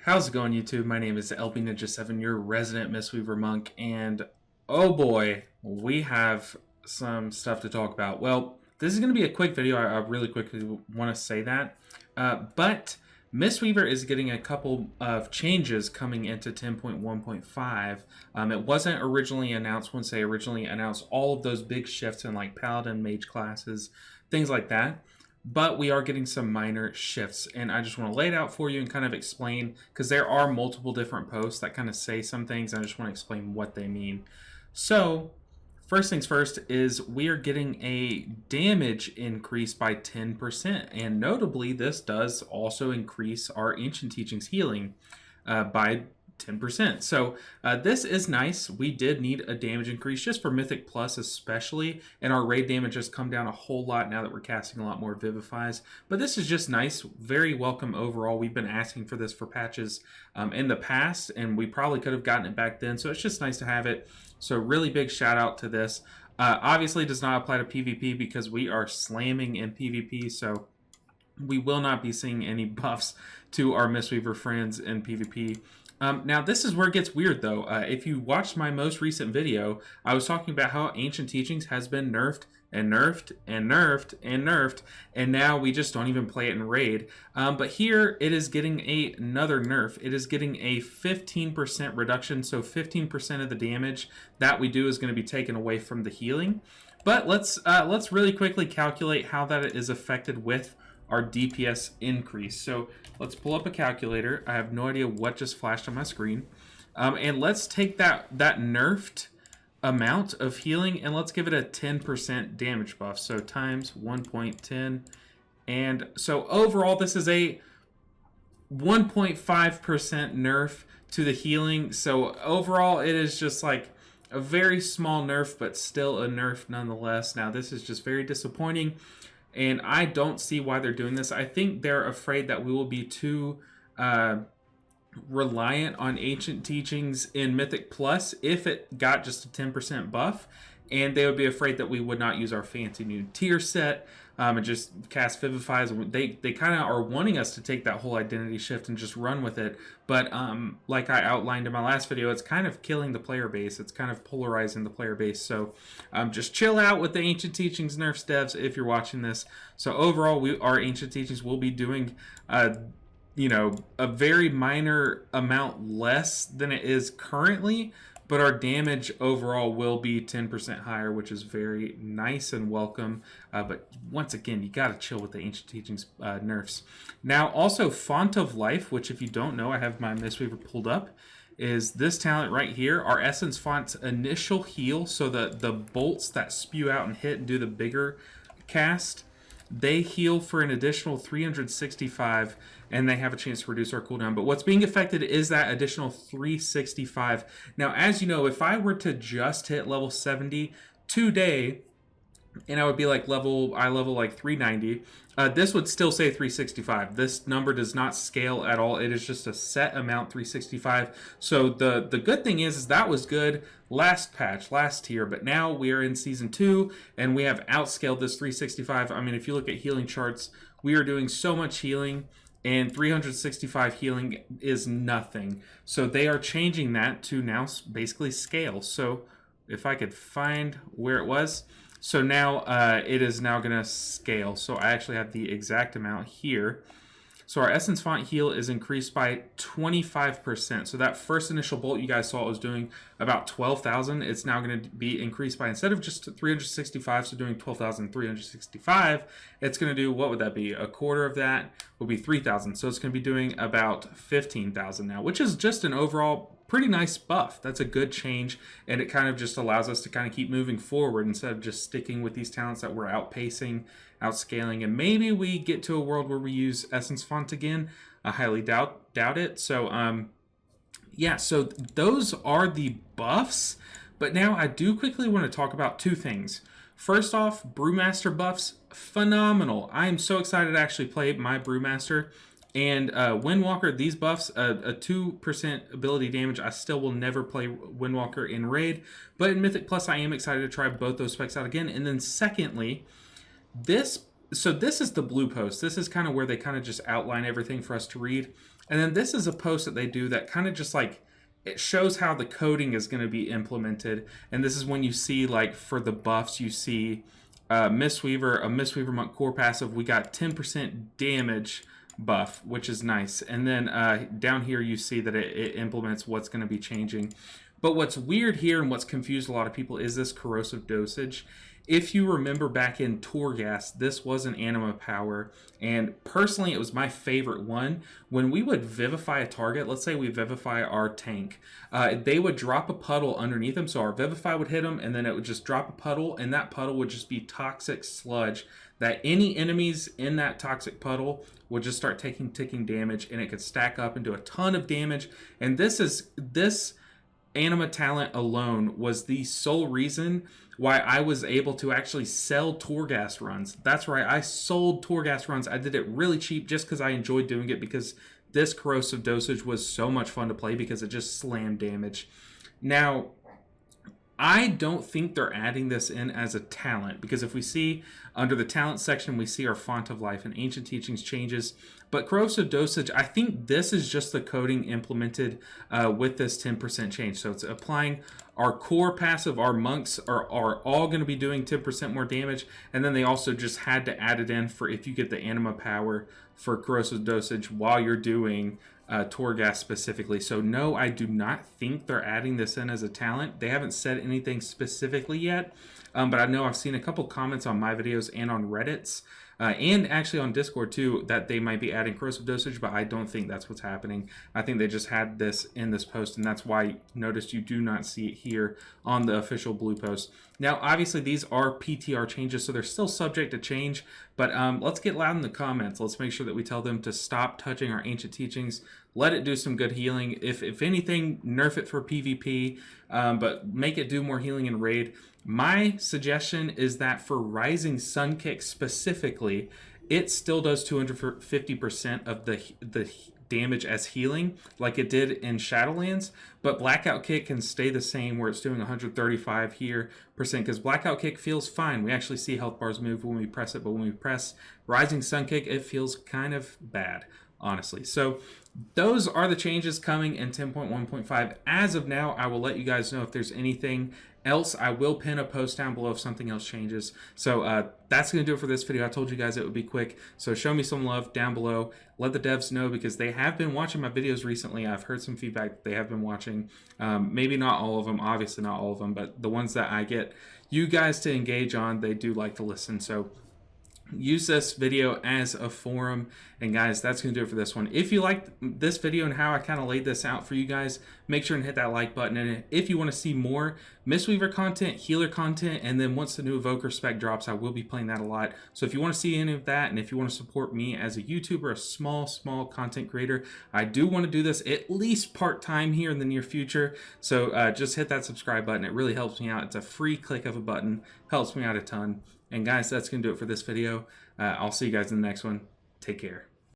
How's it going, YouTube? My name is LB Ninja7, your resident Mistweaver monk, and oh boy, we have some stuff to talk about. Well, this is going to be a quick video. I really quickly want to say that, but Mistweaver is getting a couple of changes coming into 10.1.5. It wasn't originally announced once they originally announced all of those big shifts in like Paladin, Mage classes, things like that. But we are getting some minor shifts, and I just want to lay it out for you and kind of explain, because there are multiple different posts that kind of say some things, and I just want to explain what they mean. So, first things first is we are getting a damage increase by 10%, and notably this does also increase our Ancient Teachings healing by 10%. So this is nice. We did need a damage increase just for Mythic Plus especially, and our raid damage has come down a whole lot now that we're casting a lot more Vivifies. But this is just nice. Very welcome overall. We've been asking for this for patches in the past, and we probably could have gotten it back then. So it's just nice to have it. So really big shout out to this. Obviously does not apply to PvP because we are slamming in PvP, so we will not be seeing any buffs to our Mistweaver friends in PvP. Now, this is where it gets weird, though. If you watched my most recent video, I was talking about how Ancient Teachings has been nerfed and nerfed and nerfed and nerfed, and now we just don't even play it in Raid. But here, it is getting another nerf. It is getting a 15% reduction, so 15% of the damage that we do is going to be taken away from the healing. But let's really quickly calculate how that is affected with our DPS increase. So let's pull up a calculator. I have no idea what just flashed on my screen. And let's take that nerfed amount of healing and let's give it a 10% damage buff. So times 1.10. And so overall, this is a 1.5% nerf to the healing. So overall, it is just like a very small nerf, but still a nerf nonetheless. Now, this is just very disappointing. And I don't see why they're doing this. I think they're afraid that we will be too reliant on Ancient Teachings in Mythic Plus if it got just a 10% buff. And they would be afraid that we would not use our fancy new tier set and just cast Vivifies. They kind of are wanting us to take that whole identity shift and just run with it. But like I outlined in my last video, it's kind of killing the player base. It's kind of polarizing the player base. So just chill out with the Ancient Teachings Nerfs devs if you're watching this. So overall, our Ancient Teachings will be doing you know, a very minor amount less than it is currently, but our damage overall will be 10% higher, which is very nice and welcome. But once again, you got to chill with the Ancient Teachings nerfs. Now, also Font of Life, which if you don't know, I have my Mistweaver pulled up, is this talent right here. Our Essence Font's initial heal, so the bolts that spew out and hit and do the bigger cast, they heal for an additional 365, and they have a chance to reduce our cooldown. But what's being affected is that additional 365. Now, as you know, if I were to just hit level 70 today, and I would be like I level like 390, this would still say 365. This number does not scale at all. It is just a set amount, 365. So the good thing is that was good last patch, last tier, but now we are in Season 2, and we have outscaled this 365. I mean, if you look at healing charts, we are doing so much healing, and 365 healing is nothing. So they are changing that to now basically scale. So if I could find where it was. So now it is now going to scale. So I actually have the exact amount here. So our Essence Font heal is increased by 25%. So that first initial bolt you guys saw was doing about 12,000. It's now going to be increased by, instead of just 365, so doing 12,365, it's going to do, what would that be? A quarter of that will be 3,000. So it's going to be doing about 15,000 now, which is just an overall pretty nice buff. That's a good change, and it kind of just allows us to kind of keep moving forward instead of just sticking with these talents that we're outpacing, outscaling, and maybe we get to a world where we use Essence Font again. I highly doubt it. So yeah, so those are the buffs. But now I do quickly want to talk about two things. First off, Brewmaster buffs, phenomenal. I am so excited to actually play my Brewmaster. And Windwalker, these buffs, a 2% ability damage. I still will never play Windwalker in Raid. But in Mythic Plus, I am excited to try both those specs out again. And then secondly, this So this is the blue post. This is kind of where they kind of just outline everything for us to read. And then this is a post that they do that kind of just like, it shows how the coding is going to be implemented. And this is when you see, like, for the buffs, you see Mistweaver, a Mistweaver monk core passive, we got 10% damage buff, which is nice. And then down here you see that it implements what's going to be changing. But what's weird here and what's confused a lot of people is this corrosive dosage. If you remember back in Torghast, this was an anima power, and personally it was my favorite one. When we would vivify a target, let's say we vivify our tank, they would drop a puddle underneath them, so our vivify would hit them, and then it would just drop a puddle, and that puddle would just be toxic sludge that any enemies in that toxic puddle would just start taking ticking damage, and it could stack up and do a ton of damage. And this anima talent alone was the sole reason why I was able to actually sell Torghast runs. That's right, I sold Torghast runs. I did it really cheap just because I enjoyed doing it, because this corrosive dosage was so much fun to play because it just slammed damage. Now, I don't think they're adding this in as a talent, because if we see under the talent section, we see our font of life and ancient teachings changes. But corrosive dosage, I think this is just the coding implemented with this 10% change. So it's applying our core passive. Our monks are all going to be doing 10% more damage. And then they also just had to add it in for if you get the anima power for corrosive dosage while you're doing Torghast specifically. So no, I do not think they're adding this in as a talent. They haven't said anything specifically yet, but I know I've seen a couple comments on my videos and on Reddit's and actually on Discord too, that they might be adding corrosive dosage, but I don't think that's what's happening. I think they just had this in this post, and that's why notice you do not see it here on the official blue post. Now, obviously, these are PTR changes, so they're still subject to change, but let's get loud in the comments. Let's make sure that we tell them to stop touching our ancient teachings. Let it do some good healing. If anything, nerf it for PvP, but make it do more healing in raid. My suggestion is that for Rising Sun Kick specifically, it still does 250% of the damage as healing like it did in Shadowlands, but Blackout Kick can stay the same where it's doing 135 here percent, because Blackout Kick feels fine. We actually see health bars move when we press it, but when we press Rising Sun Kick, it feels kind of bad, honestly. So those are the changes coming in 10.1.5. As of now, I will let you guys know if there's anything else. I will pin a post down below if something else changes. So that's going to do it for this video. I told you guys it would be quick. So show me some love down below. Let the devs know, because they have been watching my videos recently. I've heard some feedback that they have been watching. Maybe not all of them, obviously not all of them, but the ones that I get you guys to engage on, they do like to listen. So use this video as a forum. And guys, that's going to do it for this one. If you liked this video and how I kind of laid this out for you guys, make sure and hit that like button. And if you want to see more Mistweaver content, healer content, and then once the new Evoker spec drops, I will be playing that a lot. So if you want to see any of that, and if you want to support me as a YouTuber, a small content creator, I do want to do this at least part-time here in the near future. So just hit that subscribe button. It really helps me out. It's a free click of a button. Helps me out a ton. And guys, that's going to do it for this video. I'll see you guys in the next one. Take care.